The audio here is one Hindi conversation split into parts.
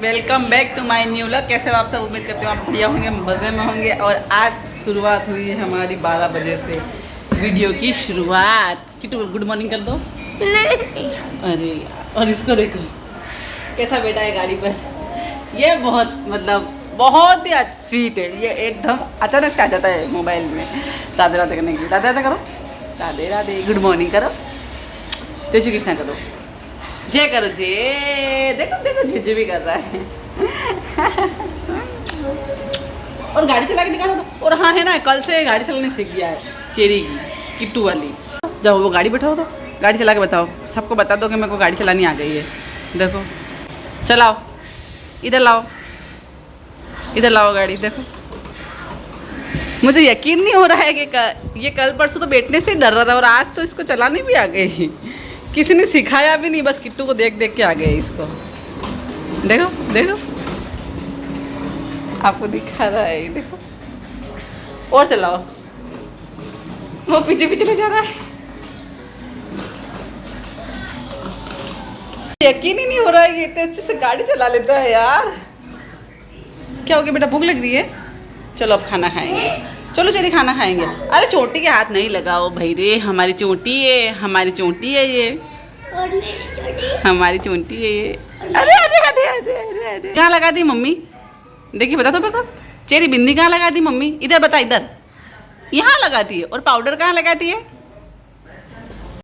Welcome back to my new vlog. कैसे हो आप सब? उम्मीद करते हो आप बढ़िया होंगे, मज़े में होंगे। और आज शुरुआत हुई है हमारी 12 बजे से वीडियो की शुरुआत। किटू गुड मॉर्निंग कर दो। अरे और इसको देखो कैसा बैठा है गाड़ी पर। ये बहुत ही स्वीट है। ये एकदम अचानक से आ जाता है मोबाइल में राधे राधे करने की। राधे राधे करो, राधे राधे, गुड मॉर्निंग करो, जय श्री कृष्णा करो, जय करो, जय। देखो देखो जय भी कर रहा है। और गाड़ी चला के दिखा दो। और हाँ है ना, कल से गाड़ी चलाने सीख गया है चेरी की, किट्टू वाली। जाओ वो गाड़ी बैठाओ, तो गाड़ी चला के बताओ, सबको बता दो कि मेरे को गाड़ी चलानी आ गई है। देखो चलाओ, इधर लाओ, इधर लाओ गाड़ी। देखो मुझे यकीन नहीं हो रहा है कि ये कल परसों तो बैठने से डर रहा था और आज तो इसको चलाने भी आ गई। किसी ने सिखाया भी नहीं, बस किट्टू को देख देख के आ गए इसको। देखो देखो आपको दिखा रहा है, देखो। और चलाओ, वो पीछे पीछे ले जा रहा है। यकीन ही नहीं हो रहा है कि इतने अच्छे से गाड़ी चला लेता है यार। क्या हो गया बेटा, भूख लग रही है? चलो अब खाना खाएंगे। चलो चलिए खाना खाएंगे। अरे चोटी के हाथ नहीं लगाओ भाई रे, हमारी चोटी है, हमारी चोटी है ये, हमारी चोटी है ये। अरे अरे अरे अरे अरे अरे कहाँ लगा दी मम्मी? देखिए बता दो मेरे को, चेरी बिंदी कहाँ लगा दी मम्मी? इधर बता, इधर यहाँ लगाती है। और पाउडर कहाँ लगाती है?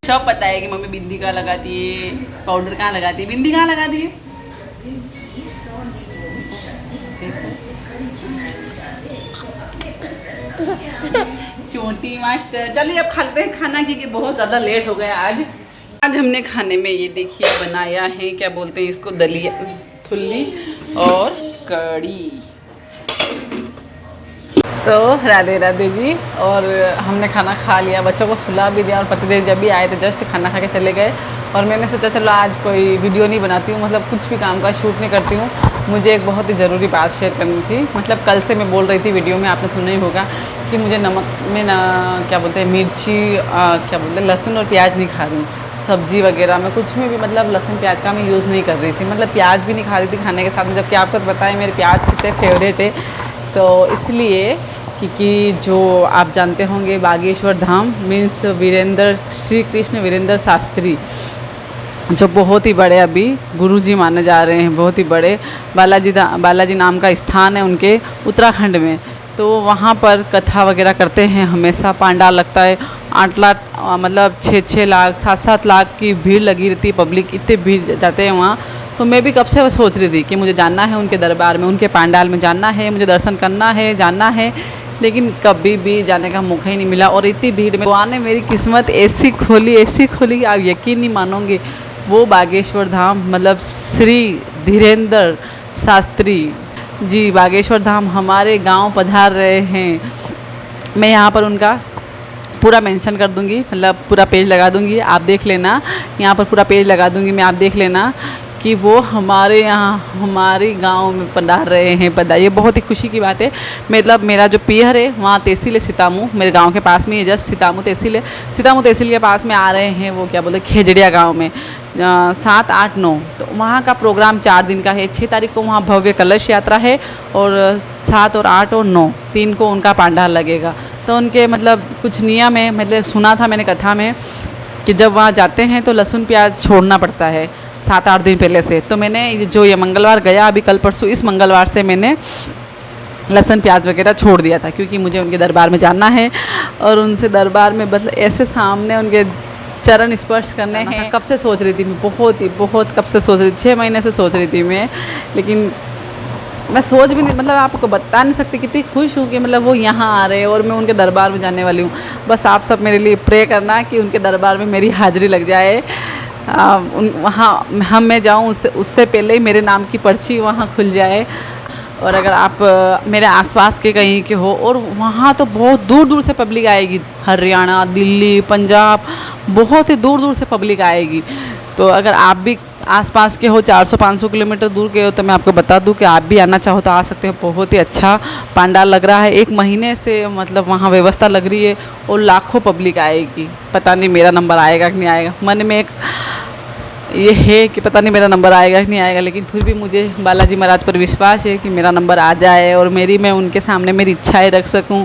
सब पता है कि मम्मी बिंदी कहाँ लगाती है, पाउडर कहाँ लगाती है, बिंदी कहाँ लगाती है। चोटी मास्टर। चलिए अब खाते हैं खाना, क्योंकि बहुत ज़्यादा लेट हो गया आज। हमने खाने में ये देखिए बनाया है, क्या बोलते हैं इसको, दलिया, थुल्ली और कड़ी। तो राधे राधे जी। और हमने खाना खा लिया, बच्चों को सुला भी दिया और पतिदेव जब भी आए थे जस्ट खाना खा के चले गए। और मैंने सोचा चलो आज कोई वीडियो नहीं बनाती हूँ, मतलब कुछ भी काम का शूट नहीं करती हूँ। मुझे एक बहुत ही ज़रूरी बात शेयर करनी थी। मतलब कल से मैं बोल रही थी वीडियो में, आपने सुना ही होगा कि मुझे नमक में ना क्या बोलते हैं, मिर्ची क्या बोलते हैं, लहसुन और प्याज नहीं खा रही हूँ। सब्जी वगैरह में कुछ में भी मतलब लहसुन प्याज का मैं यूज़ नहीं कर रही थी, मतलब प्याज भी नहीं खा रही थी खाने के साथ में। जबकि आपको तो पता है मेरे प्याज कितने फेवरेट है। तो इसलिए क्योंकि जो आप जानते होंगे बागेश्वर धाम मीन्स वीरेंद्र, श्री कृष्ण वीरेंद्र शास्त्री, जो बहुत ही बड़े अभी गुरुजी माने जा रहे हैं, बहुत ही बड़े। बालाजी नाम का स्थान है उनके उत्तराखंड में। तो वहाँ पर कथा वगैरह करते हैं, हमेशा पांडाल लगता है। 8 लाख मतलब 6-6 लाख 7-7 लाख की भीड़ लगी रहती है, पब्लिक इतने भीड़ जाते हैं वहाँ। तो मैं भी कब से सोच रही थी कि मुझे जानना है उनके दरबार में, उनके पांडाल में जानना है, मुझे दर्शन करना है, जानना है। लेकिन कभी भी जाने का मौका ही नहीं मिला। और इतनी भीड़ में भगवान ने मेरी किस्मत ऐसी खोली, आप यकीन नहीं मानोगे। वो बागेश्वर धाम मतलब श्री धीरेंद्र शास्त्री जी बागेश्वर धाम हमारे गांव पधार रहे हैं। मैं यहाँ पर उनका पूरा मेंशन कर दूंगी, मतलब पूरा पेज लगा दूंगी, आप देख लेना। यहाँ पर पूरा पेज लगा दूंगी मैं, आप देख लेना कि वो हमारे यहाँ हमारे गांव में पधार रहे हैं। ये बहुत ही खुशी की बात है। मतलब मेरा जो पीहर है वहाँ तहसील है सीतामू, मेरे गांव के पास में ही जस्ट सीतामू तहसील है। सीतामू तहसील के पास में आ रहे हैं वो क्या बोलते हैं, खेजड़िया गांव में 7, 8, 9। तो वहाँ का प्रोग्राम 4 दिन का है। 6 तारीख को वहाँ भव्य कलश यात्रा है और 7 और 8 और 9 3 को उनका पांडाल लगेगा। तो उनके मतलब कुछ नियम है, मतलब सुना था मैंने कथा में कि जब वहाँ जाते हैं तो लहसुन प्याज छोड़ना पड़ता है 7-8 दिन पहले से। तो मैंने जो ये मंगलवार गया अभी कल परसों, इस मंगलवार से मैंने लहसुन प्याज वगैरह छोड़ दिया था, क्योंकि मुझे उनके दरबार में जाना है। और उनसे दरबार में बस ऐसे सामने उनके चरण स्पर्श करने हैं। कब से सोच रही थी मैं, बहुत कब से सोच रही थी, 6 महीने से सोच रही थी मैं। लेकिन मैं सोच भी नहीं, मतलब आपको बता नहीं सकती कितनी खुश हूँ कि मतलब वो यहाँ आ रहे हैं और मैं उनके दरबार में जाने वाली हूँ। बस आप सब मेरे लिए प्रे करना कि उनके दरबार में मेरी हाज़िरी लग जाए। वहाँ मैं जाऊँ उससे पहले ही मेरे नाम की पर्ची वहाँ खुल जाए। और अगर आप मेरे आसपास के कहीं के हो, और वहाँ तो बहुत दूर दूर से पब्लिक आएगी, हरियाणा, दिल्ली, पंजाब, बहुत ही दूर दूर से पब्लिक आएगी। तो अगर आप भी आसपास के हो, 400-500 किलोमीटर दूर के हो, तो मैं आपको बता दूं कि आप भी आना चाहो तो आ सकते हो। बहुत ही अच्छा पंडाल लग रहा है, 1 महीने से मतलब वहाँ व्यवस्था लग रही है और लाखों पब्लिक आएगी। पता नहीं मेरा नंबर आएगा कि नहीं आएगा। मन में एक ये है कि पता नहीं मेरा नंबर आएगा कि नहीं आएगा, लेकिन फिर भी मुझे बालाजी महाराज पर विश्वास है कि मेरा नंबर आ जाए और मैं उनके सामने मेरी इच्छाएं रख सकूं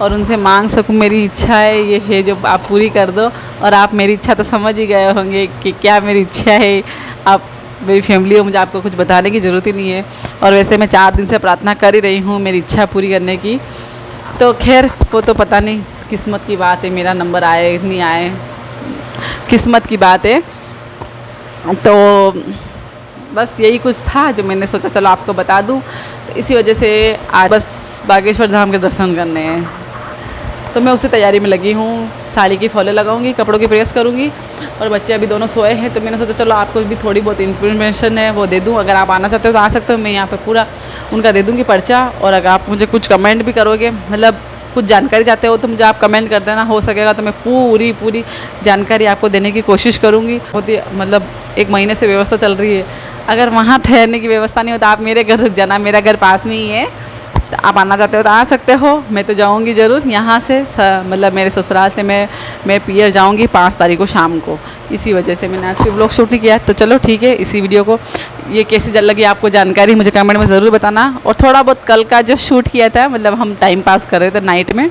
और उनसे मांग सकूं। मेरी इच्छाएं ये है जो आप पूरी कर दो, और आप मेरी इच्छा तो समझ ही गए होंगे कि क्या मेरी इच्छा है। आप मेरी फैमिली हो, मुझे आपको कुछ बताने की ज़रूरत ही नहीं है। और वैसे मैं 4 दिन से प्रार्थना कर ही रही हूँ मेरी इच्छा पूरी करने की। तो खैर वो तो पता नहीं, किस्मत की बात है, मेरा नंबर आए नहीं आए किस्मत की बात है। तो बस यही कुछ था जो मैंने सोचा चलो आपको बता दूं। तो इसी वजह से आज बस बागेश्वर धाम के दर्शन करने हैं, तो मैं उसी तैयारी में लगी हूँ। साड़ी की फॉले लगाऊंगी, कपड़ों की प्रेस करूँगी, और बच्चे अभी दोनों सोए हैं। तो मैंने सोचा चलो आपको भी थोड़ी बहुत इन्फॉर्मेशन है वो दे दूँ। अगर आप आना चाहते हो तो आ सकते हो, मैं यहाँ पे पूरा उनका दे दूँगी पर्चा। और अगर आप मुझे कुछ कमेंट भी करोगे, मतलब कुछ जानकारी चाहते हो, तो मुझे आप कमेंट कर देना। हो सकेगा तो मैं पूरी जानकारी आपको देने की कोशिश करूँगी। बहुत ही मतलब 1 महीने से व्यवस्था चल रही है। अगर वहाँ ठहरने की व्यवस्था नहीं हो तो आप मेरे घर रुक जाना, मेरा घर पास में ही है। तो आप आना चाहते हो तो आ सकते हो, मैं तो जाऊँगी ज़रूर यहाँ से। मतलब मेरे ससुराल से मैं पियर जाऊँगी 5 तारीख को शाम को। इसी वजह से मैंने आज भी ब्लॉग शूट किया। तो चलो ठीक है, इसी वीडियो को ये कैसी जल लगी आपको जानकारी मुझे कमेंट में ज़रूर बताना। और थोड़ा बहुत कल का जो शूट किया था, मतलब हम टाइम पास कर रहे थे नाइट में,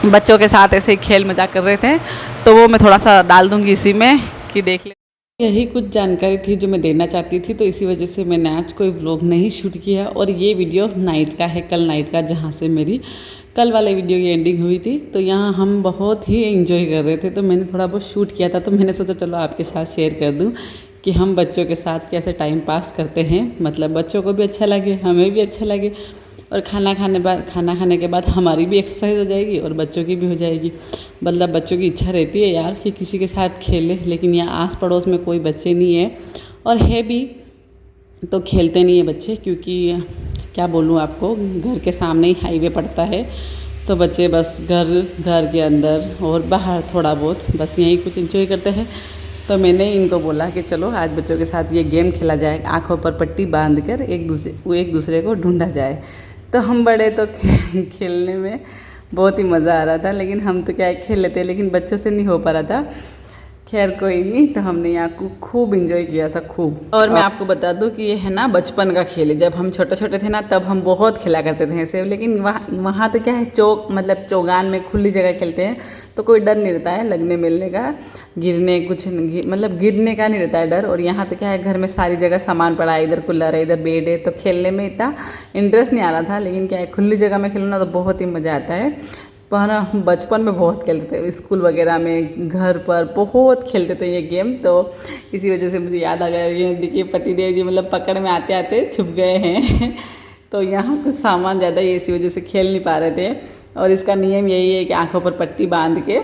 बच्चों के साथ ऐसे ही खेल मजाक कर रहे थे, तो वो मैं थोड़ा सा डाल दूँगी इसी में कि देख ले। यही कुछ जानकारी थी जो मैं देना चाहती थी, तो इसी वजह से मैंने आज कोई व्लॉग नहीं शूट किया। और ये वीडियो नाइट का है, कल नाइट का, जहाँ से मेरी कल वाले वीडियो की एंडिंग हुई थी। तो यहाँ हम बहुत ही एंजॉय कर रहे थे, तो मैंने थोड़ा बहुत शूट किया था। तो मैंने सोचा चलो आपके साथ शेयर कर दूँ कि हम बच्चों के साथ कैसे टाइम पास करते हैं। मतलब बच्चों को भी अच्छा लगे, हमें भी अच्छा लगे, और खाना खाने के बाद हमारी भी एक्सरसाइज हो जाएगी और बच्चों की भी हो जाएगी। मतलब बच्चों की इच्छा रहती है यार कि किसी के साथ खेले, लेकिन यहाँ आस पड़ोस में कोई बच्चे नहीं है, और है भी तो खेलते नहीं है बच्चे, क्योंकि क्या बोलूँ आपको, घर के सामने ही हाईवे पड़ता है। तो बच्चे बस घर के अंदर और बाहर थोड़ा बहुत बस यहीं कुछ एंजॉय करते हैं। तो मैंने इनको बोला कि चलो आज बच्चों के साथ ये गेम खेला जाए, आँखों पर पट्टी बांधकर एक दूसरे को ढूंढा जाए। तो हम बड़े तो खेलने में बहुत ही मज़ा आ रहा था, लेकिन हम तो क्या खेल लेते हैं, लेकिन बच्चों से नहीं हो पा रहा था। खैर कोई नहीं, तो हमने यहाँ को खूब इंजॉय किया था, खूब। और मैं आपको बता दूँ कि ये है ना बचपन का खेल है। जब हम छोटे छोटे थे ना, तब हम बहुत खेला करते थे ऐसे। लेकिन वहाँ तो क्या है, मतलब चौगान में खुली जगह खेलते हैं, तो कोई डर नहीं रहता है लगने मिलने का, मतलब गिरने का नहीं रहता है डर। और यहाँ तो क्या है, घर में सारी जगह सामान पड़ा है, इधर कूलर है, इधर बेड है, तो खेलने में इतना इंटरेस्ट नहीं आ रहा था। लेकिन क्या है, खुली जगह में खेलो ना तो बहुत ही मज़ा आता है। पर हम बचपन में बहुत खेलते थे, स्कूल वगैरह में, घर पर बहुत खेलते थे ये गेम। तो इसी वजह से मुझे याद आ गया, ये देखिए पतिदेव जी मतलब पकड़ में आते आते छुप गए हैं। तो यहाँ कुछ सामान ज़्यादा ही इसी वजह से खेल नहीं पा रहे थे। और इसका नियम यही है कि आंखों पर पट्टी बांध के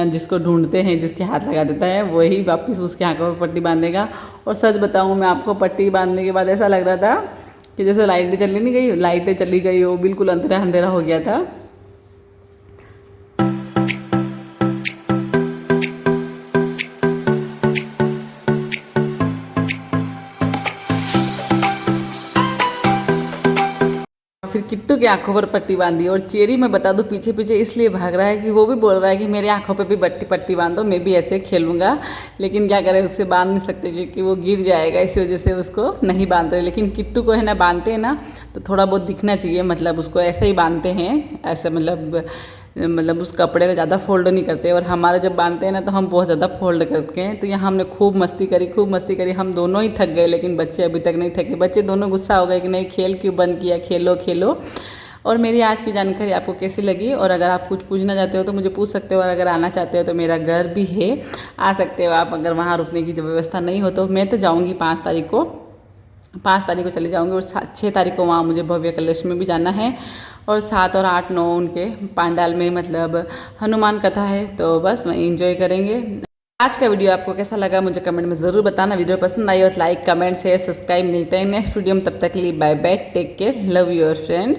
जिसको ढूंढते हैं, जिसके हाथ लगा देता है, वही वापस उसके आंखों पर पट्टी बांधेगा। और सच बताऊँ मैं आपको, पट्टी बांधने के बाद ऐसा लग रहा था कि जैसे लाइटें चली गई हो, बिल्कुल अंधेरा अंधेरा हो गया था। फिर किट्टू की आंखों पर पट्टी बांधी, और चेरी मैं बता दूं पीछे पीछे इसलिए भाग रहा है कि वो भी बोल रहा है कि मेरी आंखों पे भी पट्टी बांधो, मैं भी ऐसे खेलूंगा। लेकिन क्या करें, उससे बांध नहीं सकते क्योंकि वो गिर जाएगा, इसी वजह से उसको नहीं बांध रहे। लेकिन किट्टू को है ना बांधते हैं ना तो थोड़ा बहुत दिखना चाहिए, मतलब उसको ऐसे ही बांधते हैं, ऐसे मतलब उस कपड़े को ज़्यादा फोल्ड नहीं करते। और हमारा जब बांधते हैं ना तो हम बहुत ज़्यादा फोल्ड करते हैं। तो यहाँ हमने खूब मस्ती करी, हम दोनों ही थक गए, लेकिन बच्चे अभी तक नहीं थके। बच्चे दोनों गुस्सा हो गए कि नहीं, खेल क्यों बंद किया, खेलो। और मेरी आज की जानकारी आपको कैसी लगी, और अगर आप कुछ पूछना चाहते हो तो मुझे पूछ सकते हो। और अगर आना चाहते हो तो मेरा घर भी है, आ सकते हो आप। अगर वहाँ रुकने की जब व्यवस्था नहीं हो तो मैं तो जाऊँगी 5 तारीख को चली जाऊँगी। और 6 तारीख को वहाँ मुझे भव्य कलश में भी जाना है। और 7 और 8, 9 उनके पांडाल में मतलब हनुमान कथा है, तो बस वहीं एंजॉय करेंगे। आज का वीडियो आपको कैसा लगा मुझे कमेंट में ज़रूर बताना। वीडियो पसंद आई हो तो लाइक, कमेंट, शेयर, सब्सक्राइब। मिलते हैं नेक्स्ट वीडियो में, तब तक के लिए bye bye, take care, love your friend.